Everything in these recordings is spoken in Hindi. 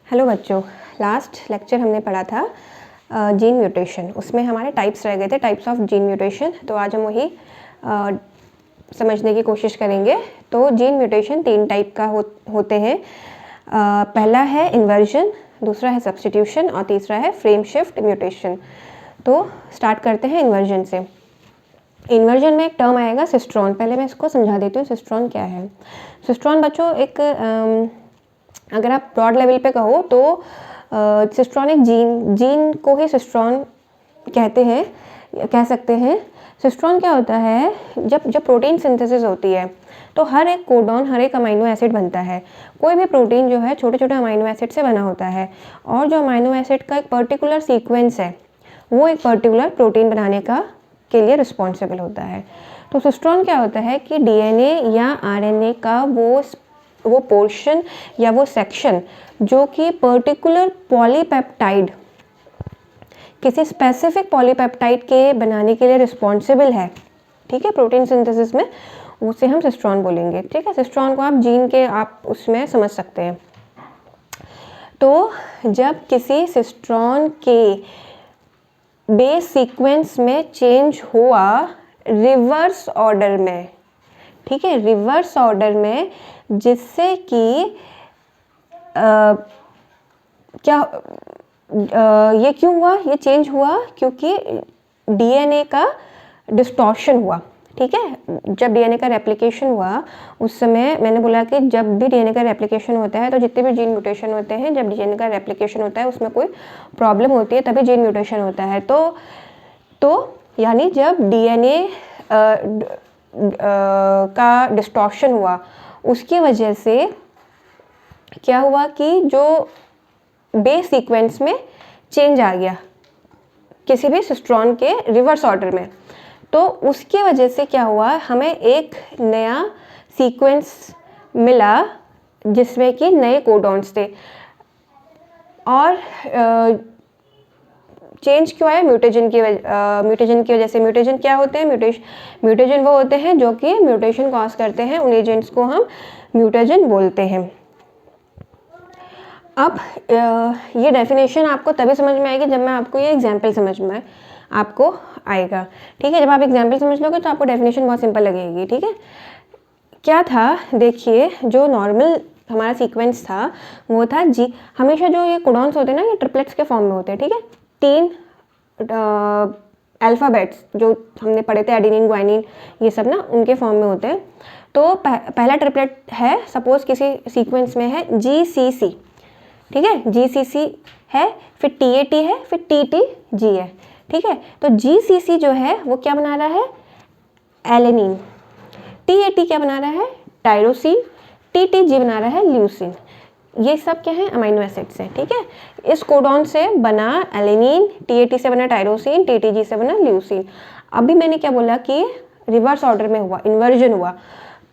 हेलो बच्चों, लास्ट लेक्चर हमने पढ़ा था जीन म्यूटेशन। उसमें हमारे टाइप्स रह गए थे, टाइप्स ऑफ जीन म्यूटेशन। तो आज हम वही समझने की कोशिश करेंगे। तो जीन म्यूटेशन 3 टाइप का होते हैं। पहला है इन्वर्जन, दूसरा है सब्स्टिट्यूशन और तीसरा है फ्रेम शिफ्ट म्यूटेशन। तो स्टार्ट करते हैं इन्वर्जन से। इन्वर्जन में एक टर्म आएगा सिस्ट्रॉन। पहले मैं इसको समझा देती हूँ सिस्ट्रॉन क्या है। सिस्ट्रॉन बच्चों एक अगर आप ब्रॉड लेवल पे कहो तो सिस्ट्रॉन एक जीन को ही सिस्ट्रॉन कह सकते हैं। सिस्ट्रॉन क्या होता है, जब प्रोटीन सिंथेसिस होती है तो हर एक कोडॉन, हर एक अमीनो एसिड बनता है। कोई भी प्रोटीन जो है छोटे छोटे अमीनो एसिड से बना होता है, और जो अमीनो एसिड का एक पर्टिकुलर सीक्वेंस है वो एक पर्टिकुलर प्रोटीन बनाने के लिए रिस्पॉन्सिबल होता है। तो सिस्ट्रॉन क्या होता है कि डीएनए या आरएनए का वो पोर्शन या वो सेक्शन जो कि पर्टिकुलर पॉलीपेप्टाइड, किसी स्पेसिफिक पॉलीपेप्टाइड के बनाने के लिए रिस्पॉन्सिबल है, ठीक है, प्रोटीन सिंथेसिस में, उसे हम सिस्ट्रॉन बोलेंगे। ठीक है, सिस्ट्रॉन को आप जीन के आप उसमें समझ सकते हैं। तो जब किसी सिस्ट्रॉन के बेस सीक्वेंस में चेंज हुआ रिवर्स ऑर्डर में, ठीक है, रिवर्स ऑर्डर में, जिससे कि ये क्यों हुआ, ये चेंज हुआ क्योंकि डीएनए का डिस्टॉर्शन हुआ। ठीक है, जब डीएनए का रेप्लिकेशन हुआ उस समय मैंने बोला कि जब भी डीएनए का रेप्लिकेशन होता है तो जितने भी जीन म्यूटेशन होते हैं, जब डीएनए का रेप्लिकेशन होता है उसमें कोई प्रॉब्लम होती है तभी जीन म्यूटेशन होता है। तो यानी जब डीएनए का डिस्टॉर्शन हुआ उसकी वजह से क्या हुआ कि जो बेस सीक्वेंस में चेंज आ गया किसी भी सिस्ट्रॉन के रिवर्स ऑर्डर में, तो उसकी वजह से क्या हुआ, हमें एक नया सीक्वेंस मिला जिसमें कि नए कोडॉन्स थे। और चेंज क्यों आया, म्यूटेशन की वजह से। म्यूटेशन क्या होते हैं, म्यूटेशन वो होते हैं जो कि म्यूटेशन कॉज करते हैं, उन एजेंट्स को हम म्यूटेशन बोलते हैं। अब ये डेफिनेशन आपको तभी समझ में आएगी जब मैं आपको ये एग्जाम्पल समझ में आपको आएगा। ठीक है, जब आप एग्जाम्पल समझ लोगे तो आपको डेफिनेशन बहुत सिंपल लगेगी। ठीक है, क्या था, देखिए, जो नॉर्मल हमारा सीक्वेंस था वो था जी। हमेशा जो ये कोडॉन्स होते हैं ना, ये ट्रिपलेट्स के फॉर्म में होते हैं। ठीक है, 3 अल्फ़ाबेट्स जो हमने पढ़े थे, एडेनिन, ग्वानिन, ये सब ना उनके फॉर्म में होते हैं। तो पहला ट्रिपलेट है, सपोज किसी सीक्वेंस में है GCC। ठीक है, GCC है, फिर TAT है, फिर TTG है। ठीक है, तो GCC जो है वो क्या बना रहा है, एलेनिन। TAT क्या बना रहा है, टायरोसिन। TTG बना रहा है ल्यूसिन। ये सब क्या है, अमीनो एसिड्स हैं। ठीक है, इस कोडॉन से बना एलेनिन, TAT से बना टायरोसिन, TTG से बना ल्यूसिन। अभी मैंने क्या बोला कि रिवर्स ऑर्डर में हुआ, इन्वर्जन हुआ।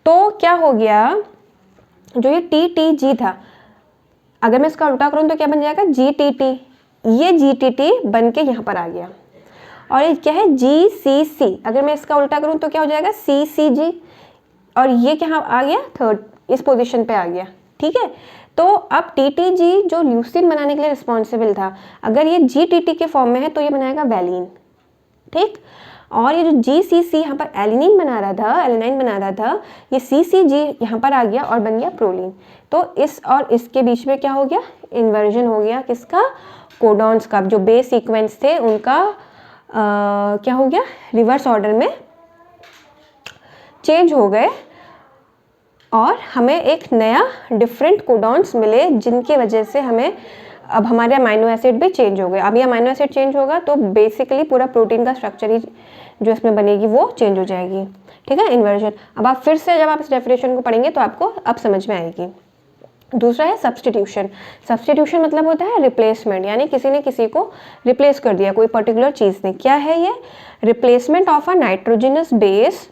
तो क्या हो गया, जो ये TTG था, अगर मैं इसका उल्टा करूँ तो क्या बन जाएगा, GTT। ये GTT बन के यहाँ पर आ गया। और ये क्या है, GCC। अगर मैं इसका उल्टा करूँ तो क्या हो जाएगा, CCG। और ये क्या आ गया, थर्ड, इस पोजीशन पे आ गया। ठीक है, तो अब TTG जो ल्यूसिन बनाने के लिए रिस्पॉन्सिबल था, अगर ये GTT के फॉर्म में है तो ये बनाएगा वैलिन। ठीक, और ये जो GCC यहाँ पर एलिनिन बना रहा था, एलिनाइन बना रहा था, ये CCG यहाँ पर आ गया और बन गया प्रोलीन। तो इस और इसके बीच में क्या हो गया, इन्वर्जन हो गया, किसका, कोडॉन्स का। जो बेस सीक्वेंस थे उनका क्या हो गया, रिवर्स ऑर्डर में चेंज हो गए और हमें एक नया डिफरेंट कोडॉन्स मिले, जिनकी वजह से हमें अब हमारे अमीनो एसिड भी चेंज हो गए। अब ये अमीनो एसिड चेंज होगा तो बेसिकली पूरा प्रोटीन का स्ट्रक्चर ही जो इसमें बनेगी वो चेंज हो जाएगी। ठीक है, इन्वर्जन। अब आप फिर से जब आप इस डेफिनेशन को पढ़ेंगे तो आपको अब समझ में आएगी। दूसरा है सब्स्टिट्यूशन। सब्स्टिट्यूशन मतलब होता है रिप्लेसमेंट, यानी किसी ने किसी को रिप्लेस कर दिया, कोई पर्टिकुलर चीज़ ने। क्या है ये, replacement of a nitrogenous base,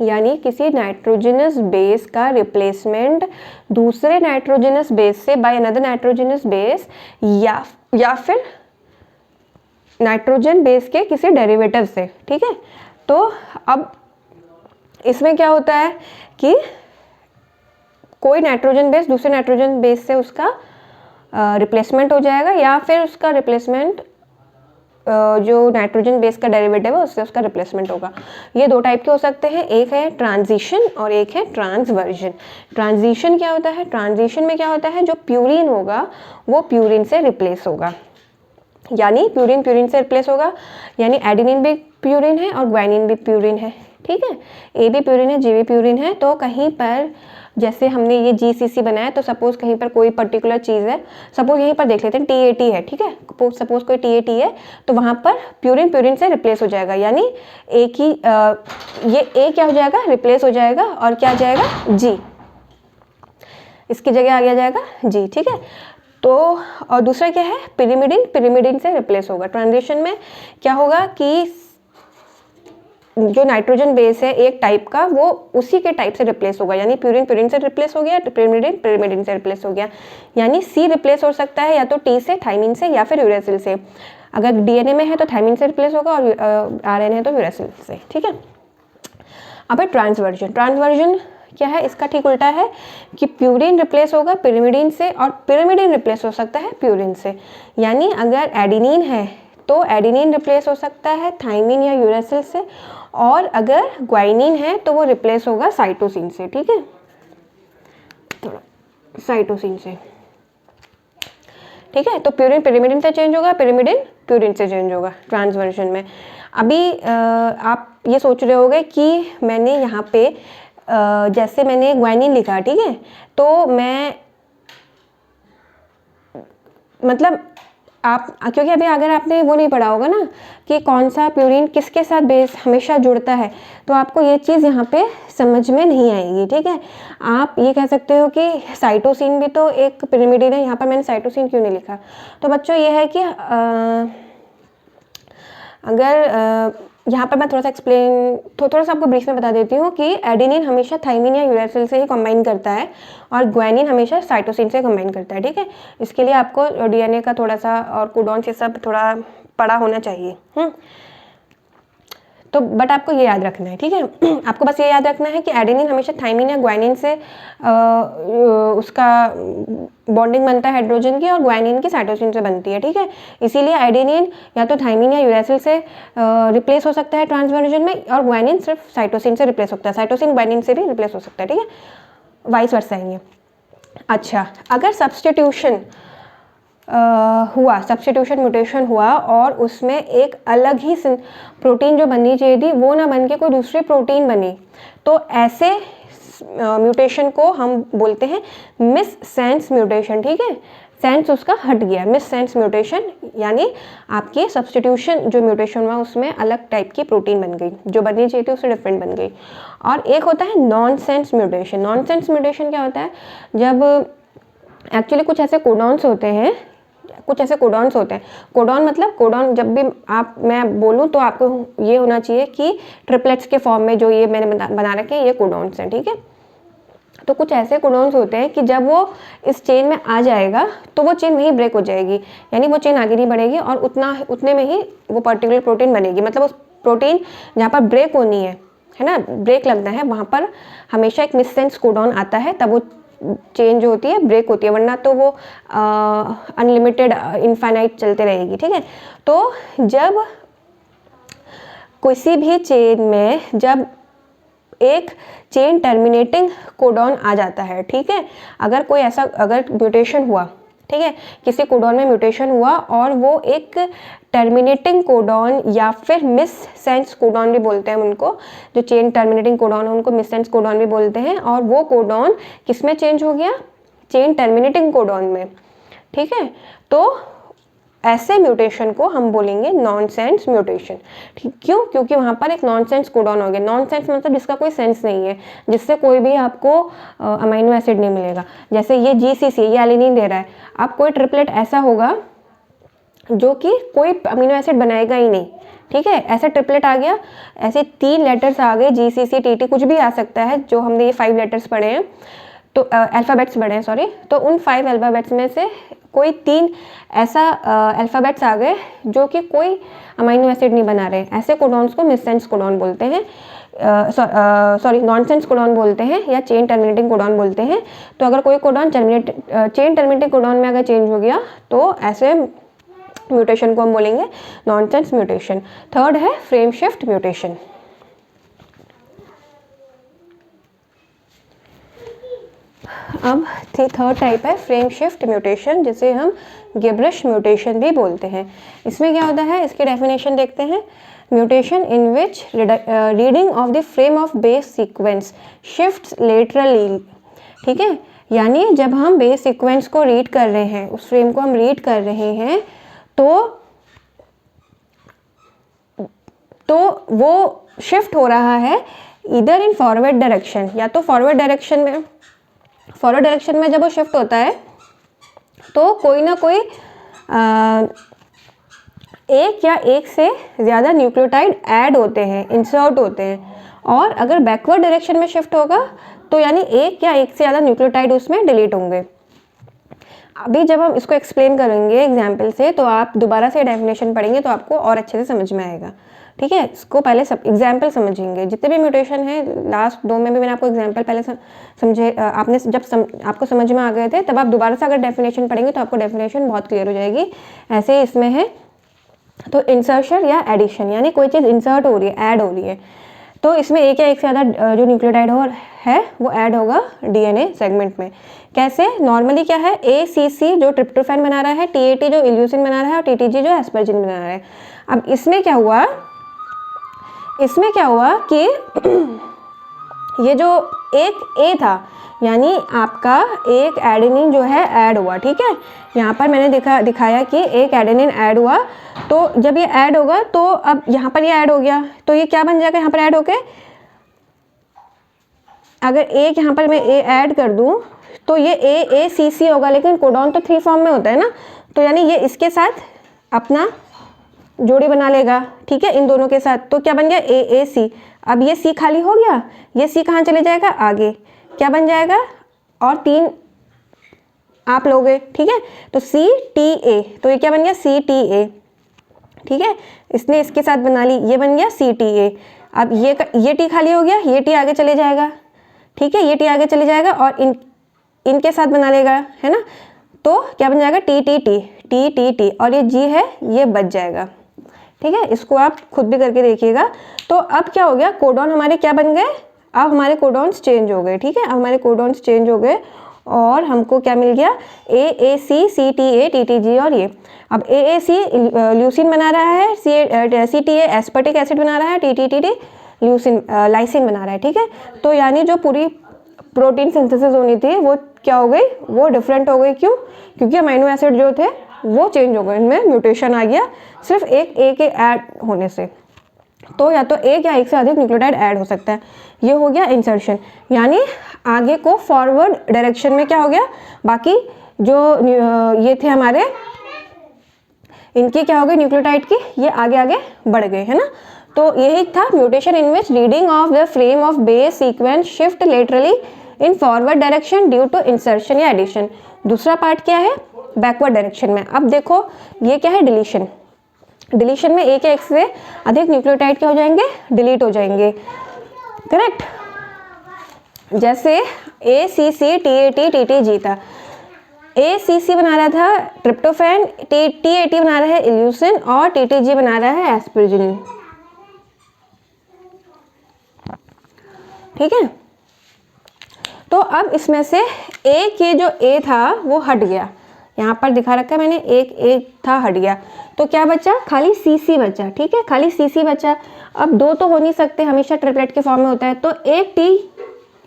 यानी किसी नाइट्रोजनस बेस का रिप्लेसमेंट दूसरे नाइट्रोजनस बेस से बाय अनदर नाइट्रोजनस बेस, या फिर नाइट्रोजन बेस के किसी डेरिवेटिव से। ठीक है, तो अब इसमें क्या होता है कि कोई नाइट्रोजन बेस दूसरे नाइट्रोजन बेस से उसका रिप्लेसमेंट हो जाएगा या फिर उसका रिप्लेसमेंट जो नाइट्रोजन बेस का डेरिवेटिव है उससे उसका रिप्लेसमेंट होगा। ये दो टाइप के हो सकते हैं, एक है ट्रांजिशन और एक है ट्रांसवर्जन। ट्रांजिशन क्या होता है? ट्रांजिशन में क्या होता है, जो प्यूरिन होगा वो प्यूरिन से रिप्लेस होगा, यानी प्यूरिन प्यूरिन से रिप्लेस होगा, यानी एडेनिन भी प्यूरिन है और ग्वानिन भी प्यूरिन है, ठीक है। ए भी प्यूरिन है, जी भी प्यूरिन है। तो कहीं पर जैसे हमने ये GCC बनाया, तो सपोज कहीं पर कोई पर्टिकुलर चीज़ है, सपोज यहीं पर देख लेते हैं TAT है, ठीक है। सपोज कोई TAT है तो वहाँ पर प्यूरिन प्यूरिन से रिप्लेस हो जाएगा, यानी एक ही ये ए क्या हो जाएगा, रिप्लेस हो जाएगा, और क्या आ जाएगा, जी, इसकी जगह आ गया जाएगा जी, ठीक है। तो और दूसरा क्या है, पिरिमिडिन, पिरिमिडिन से रिप्लेस होगा। ट्रांजिशन में क्या होगा कि जो नाइट्रोजन बेस है एक टाइप का, वो उसी के टाइप से रिप्लेस होगा, यानी प्यूरिन प्यूरिन से रिप्लेस हो गया, पिरिमिडिन पिरिमिडिन से रिप्लेस हो गया, यानी C रिप्लेस हो सकता है या तो T से, थाइमिन से, या फिर यूरेसिल से। अगर DNA में है तो थाइमिन से रिप्लेस होगा, और RNA है तो यूरेसिल से, ठीक है। अब है ट्रांसवर्जन। ट्रांसवर्जन क्या है, इसका ठीक उल्टा है कि प्यूरिन रिप्लेस होगा पिरिमिडिन से, और पिरिमिडिन रिप्लेस हो सकता है प्यूरिन से। यानी अगर एडेनिन है तो एडेनिन रिप्लेस हो सकता है थाइमिन या यूरेसिल से, और अगर ग्वाइनिन है तो वो रिप्लेस होगा साइटोसिन से, ठीक है, थोड़ा साइटोसिन से, ठीक है। तो प्यूरिन पिरिमिडिन से चेंज होगा, पिरिमिडिन प्यूरिन से चेंज होगा ट्रांसवर्जन में। अभी आप ये सोच रहे होंगे कि मैंने यहाँ पे जैसे मैंने ग्वाइनिन लिखा, ठीक है, तो मैं मतलब आप, क्योंकि अभी अगर आपने वो नहीं पढ़ा होगा ना कि कौन सा प्यूरिन किसके साथ बेस हमेशा जुड़ता है, तो आपको ये चीज़ यहाँ पे समझ में नहीं आएगी, ठीक है। आप ये कह सकते हो कि साइटोसिन भी तो एक पिरिमिडिन है, यहाँ पर मैंने साइटोसिन क्यों नहीं लिखा। तो बच्चों ये है कि अगर यहाँ पर मैं थोड़ा सा एक्सप्लेन थोड़ा सा आपको ब्रीफ में बता देती हूँ कि एडेनिन हमेशा थाइमिन या यूरेसिल से ही कंबाइन करता है, और ग्वानिन हमेशा साइटोसिन से कंबाइन करता है, ठीक है। इसके लिए आपको DNA का थोड़ा सा और कोडॉन्स ये सब थोड़ा पढ़ा होना चाहिए। तो बट आपको ये याद रखना है, ठीक है। आपको बस ये याद रखना है कि एडेनिन हमेशा थाइमिन या ग्वानिन से उसका बॉन्डिंग बनता है हाइड्रोजन की, और ग्वानिन की साइटोसिन से बनती है, ठीक है। इसीलिए एडेनिन या तो थाइमिन या यूरेसिल से रिप्लेस हो सकता है ट्रांसवर्जन में, और ग्वानिन सिर्फ साइटोसिन से रिप्लेस होता है, साइटोसिन ग्वानिन से भी रिप्लेस हो सकता है, ठीक है, वाइस वर्सा है ये। अच्छा, अगर सब्सटीट्यूशन हुआ, सब्स्टिट्यूशन म्यूटेशन हुआ, और उसमें एक अलग ही प्रोटीन जो बननी चाहिए थी वो ना बन के कोई दूसरी प्रोटीन बनी, तो ऐसे म्यूटेशन को हम बोलते हैं मिस सेंस म्यूटेशन, ठीक है। सेंस उसका हट गया, मिस सेंस म्यूटेशन, यानी आपकी सब्स्टिट्यूशन जो म्यूटेशन हुआ उसमें अलग टाइप की प्रोटीन बन गई, जो बननी चाहिए थी उससे डिफरेंट बन गई। और एक होता है non sense mutation. Non sense mutation क्या होता है, जब एक्चुअली कुछ ऐसे कोडॉन्स होते हैं, कोडॉन मतलब कोडॉन, जब भी मैं बोलूँ तो आपको ये होना चाहिए कि ट्रिपलेट्स के फॉर्म में जो ये मैंने बना रखे हैं ये कोडॉन्स हैं, ठीक है। तो कुछ ऐसे कोडॉन्स होते हैं कि जब वो इस चेन में आ जाएगा तो वो चेन वहीं ब्रेक हो जाएगी, यानी वो चेन आगे नहीं बढ़ेगी, और उतने में ही वो पर्टिकुलर प्रोटीन बनेगी। मतलब उस प्रोटीन जहाँ पर ब्रेक होनी है ना, ब्रेक लगना है, वहाँ पर हमेशा एक मिससेंस कोडॉन आता है, तब वो चेन जो होती है ब्रेक होती है, वरना तो वो अनलिमिटेड इनफाइनाइट चलते रहेगी, ठीक है। तो जब किसी भी चेन में जब एक चेन टर्मिनेटिंग कोडॉन आ जाता है, ठीक है, अगर म्यूटेशन हुआ, ठीक है, किसी कोडॉन में म्यूटेशन हुआ और वो एक टर्मिनेटिंग कोडॉन या फिर मिस सेंस कोडॉन भी बोलते हैं उनको, जो चेन टर्मिनेटिंग कोडॉन है उनको मिस सेंस कोडॉन भी बोलते हैं, और वो कोडॉन किस में चेंज हो गया, चेन टर्मिनेटिंग कोडॉन में, ठीक है। तो ऐसे म्यूटेशन को हम बोलेंगे नॉन सेंस म्यूटेशन, ठीक, क्यों, क्योंकि वहाँ पर एक नॉन सेंस कोडॉन हो गया। नॉन सेंस मतलब जिसका कोई सेंस नहीं है, जिससे कोई भी आपको अमीनो एसिड नहीं मिलेगा। जैसे ये GCC, ये एलिनिन दे रहा है, अब कोई ट्रिपलेट ऐसा होगा जो कि कोई अमीनो एसिड बनाएगा ही नहीं, ठीक है। ऐसा ट्रिपलेट आ गया, ऐसे 3 लेटर्स आ गए, GCC TT, कुछ भी आ सकता है, जो हमने ये 5 लेटर्स पढ़े हैं, तो अल्फ़ाबेट्स पढ़े हैं, सॉरी। तो उन 5 अल्फ़ाबेट्स में से कोई 3 ऐसा अल्फ़ाबेट्स आ गए जो कि कोई अमाइनो एसिड नहीं बना रहे, ऐसे कोडॉन्स को मिससेंस कोडॉन बोलते हैं, सॉरी नॉनसेंस कोडॉन बोलते हैं या चेन टर्मिनेटिंग कोडॉन बोलते हैं। तो अगर कोई कोडॉन चेन टर्मिनेटिंग कोडॉन में अगर चेंज हो गया तो ऐसे म्यूटेशन को हम बोलेंगे नॉनसेंस म्यूटेशन। थर्ड है फ्रेम शिफ्ट म्यूटेशन। अब थर्ड टाइप है फ्रेम शिफ्ट म्यूटेशन, जिसे हम गिब्रिश म्यूटेशन भी बोलते हैं। इसमें क्या होता है, इसकी डेफिनेशन देखते हैं। Mutation in which reading of the frame of base sequence shifts laterally. ठीक है, यानी जब हम बेस सीक्वेंस को रीड कर रहे हैं, उस फ्रेम को हम रीड कर रहे हैं, तो वो शिफ्ट हो रहा है इधर इन फॉरवर्ड डायरेक्शन, या तो फॉरवर्ड डायरेक्शन में जब वो शिफ्ट होता है तो कोई ना कोई एक या एक से ज़्यादा न्यूक्लियोटाइड ऐड होते हैं, इंसर्ट होते हैं। और अगर बैकवर्ड डायरेक्शन में शिफ्ट होगा तो यानी एक या एक से ज़्यादा न्यूक्लियोटाइड उसमें डिलीट होंगे। अभी जब हम इसको एक्सप्लेन करेंगे एग्जाम्पल से, तो आप दोबारा से डेफिनेशन पढ़ेंगे तो आपको और अच्छे से समझ में आएगा। ठीक है, इसको पहले सब एग्जाम्पल समझेंगे। जितने भी म्यूटेशन है, लास्ट 2 में भी मैंने आपको एग्जाम्पल पहले समझे, आपने जब आपको समझ में आ गए थे, तब आप दोबारा से अगर डेफिनेशन पढ़ेंगे तो आपको डेफिनेशन बहुत क्लियर हो जाएगी। ऐसे इसमें है तो इंसर्शन या एडिशन, यानी कोई चीज़ इंसर्ट हो रही है, ऐड हो रही है, तो इसमें एक या एक से ज़्यादा जो न्यूक्लियोटाइड है वो ऐड होगा डीएनए सेगमेंट में। कैसे, नॉर्मली क्या है, ACC जो ट्रिप्टोफैन बना रहा है, TAT जो इल्यूसिन बना रहा है, और TTG जो एस्परजिन बना रहा है। अब इसमें क्या हुआ कि ये जो एक A था, यानी आपका एक एडेनिन जो है ऐड हुआ। ठीक है, यहाँ पर मैंने दिखाया कि एक एडेनिन ऐड हुआ, तो जब ये ऐड होगा तो अब यहाँ पर ये ऐड हो गया, तो ये क्या बन जाएगा यहाँ पर ऐड होके, अगर एक यहाँ पर मैं A ऐड कर दूँ तो ये AACC होगा, लेकिन कोडॉन तो 3 फॉर्म में होता है ना, तो यानी ये इसके साथ अपना जोड़ी बना लेगा। ठीक है, इन दोनों के साथ, तो क्या बन गया AAC। अब ये C खाली हो गया, ये C कहाँ चले जाएगा, आगे क्या बन जाएगा, और 3 आप लोगे। ठीक है, तो CTA, तो ये क्या बन गया CTA। ठीक है, इसने इसके साथ बना ली, ये बन गया CTA। अब ये T खाली हो गया, ये T आगे चले जाएगा। ठीक है, ये T आगे चले जाएगा और इनके साथ बना लेगा, है ना, तो क्या बन जाएगा TTT, और ये G है ये बच जाएगा। ठीक है, इसको आप खुद भी करके देखिएगा। तो अब क्या हो गया, कोडॉन हमारे क्या बन गए, अब हमारे कोडॉन्स चेंज हो गए। ठीक है, अब हमारे कोडॉन्स चेंज हो गए और हमको क्या मिल गया, AAC, CTA, TTG, और ये अब AAC ल्यूसिन बना रहा है, CTA एस्पर्टिक एसिड बना रहा है, TTT लाइसिन बना रहा है। ठीक है, तो यानी जो पूरी प्रोटीन सिंथेसिस होनी थी वो क्या हो गई, वो डिफरेंट हो गई। क्यों, क्योंकि अमीनो एसिड जो थे वो चेंज हो गए, इनमें म्यूटेशन आ गया सिर्फ एक के ऐड होने से। तो या तो एक या एक से अधिक न्यूक्लियोटाइड ऐड हो सकता है। ये हो गया इंसर्शन, यानी आगे को फॉरवर्ड डायरेक्शन में क्या हो गया, बाकी जो ये थे हमारे, इनकी क्या हो गई न्यूक्लियोटाइड की, ये आगे आगे बढ़ गए, है ना। तो यही था mutation in which reading of the frame of base sequence shift laterally in forward direction due to insertion या एडिशन। दूसरा पार्ट क्या है, बैकवर्ड डायरेक्शन में। अब देखो ये क्या है, डिलीशन। डिलीशन में एक या एक से अधिक न्यूक्लियोटाइड क्या हो जाएंगे, डिलीट हो जाएंगे। करेक्ट, जैसे ACC, TAT, TTG था। ACC बना रहा था ट्रिप्टोफैन, TAT बना रहा है इल्यूसिन, और TTG बना रहा है एस्परजिन। ठीक है, तो अब इसमें से एक ये जो A था वो हट गया, यहाँ पर दिखा रखा है मैंने, एक A था हट गया, तो क्या बचा, खाली CC बचा। ठीक है, खाली CC बचा। अब 2 तो हो नहीं सकते, हमेशा ट्रिपलेट के फॉर्म में होता है, तो एक T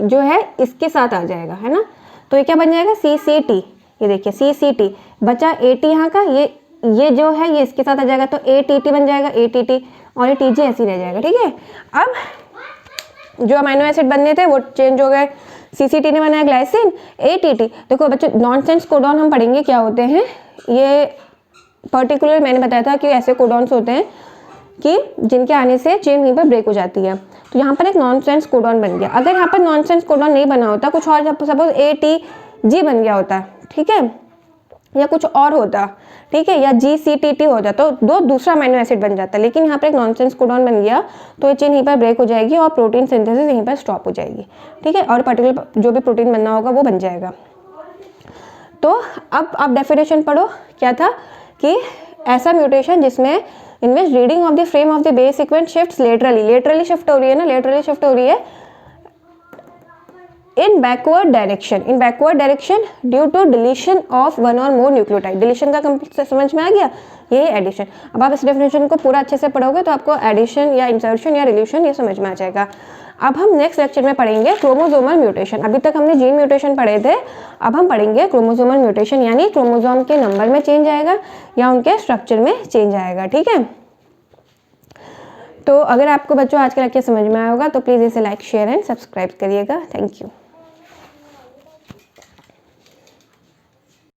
जो है इसके साथ आ जाएगा, है ना, तो ये क्या बन जाएगा CCT। ये देखिए CCT बचा, AT यहाँ का, ये जो है ये इसके साथ आ जाएगा, तो ATT बन जाएगा, ATT, और ये TG ऐसे ही रह जाएगा। ठीक है, अब जो अमीनो एसिड बनने थे वो चेंज हो गए, CCT ने बनाया ग्लाइसिन, ATT। देखो बच्चों, नॉनसेंस कोडॉन हम पढ़ेंगे क्या होते हैं, ये पर्टिकुलर मैंने बताया था कि ऐसे कोडॉन्स होते हैं कि जिनके आने से चेन वहीं पर ब्रेक हो जाती है। तो यहाँ पर एक नॉनसेंस कोडॉन बन गया। अगर यहाँ पर नॉनसेंस कोडॉन नहीं बना होता, कुछ और सपोज ATG बन गया होता, ठीक है, या कुछ और होता, ठीक है, या GCTT हो जाता तो दूसरा अमीनो एसिड बन जाता, लेकिन यहाँ पर एक नॉनसेंस कोडॉन बन गया तो ये चेन यहीं पर ब्रेक हो जाएगी और प्रोटीन सिंथेसिस यहीं पर स्टॉप हो जाएगी, ठीक है, और पर्टिकुलर जो भी प्रोटीन बनना होगा वो बन जाएगा। तो अब आप डेफिनेशन पढ़ो, क्या था कि ऐसा म्यूटेशन जिसमें इनमें reading of the frame of the base sequence shifts laterally shift हो रही है ना, लेटरली शिफ्ट हो रही है in backward direction due to deletion of one और मोर न्यूक्लियोटाइड। डिलीशन का कंप्लीट समझ में आ गया, यही एडिशन। अब आप इस डेफिनेशन को पूरा अच्छे से पढ़ोगे तो आपको एडिशन या इंसर्शन या रिल्यूशन ये समझ में आ जाएगा। अब हम नेक्स्ट लेक्चर में पढ़ेंगे क्रोमोसोमल म्यूटेशन। अभी तक हमने जीन म्यूटेशन पढ़े थे, अब हम पढ़ेंगे क्रोमोसोमल म्यूटेशन, यानी क्रोमोसोम के नंबर में चेंज आएगा या उनके स्ट्रक्चर में चेंज आएगा, ठीक है। तो अगर आपको बच्चों आज का लेक्चर समझ में आया होगा तो प्लीज़ इसे लाइक, शेयर एंड सब्सक्राइब करिएगा। Thank you.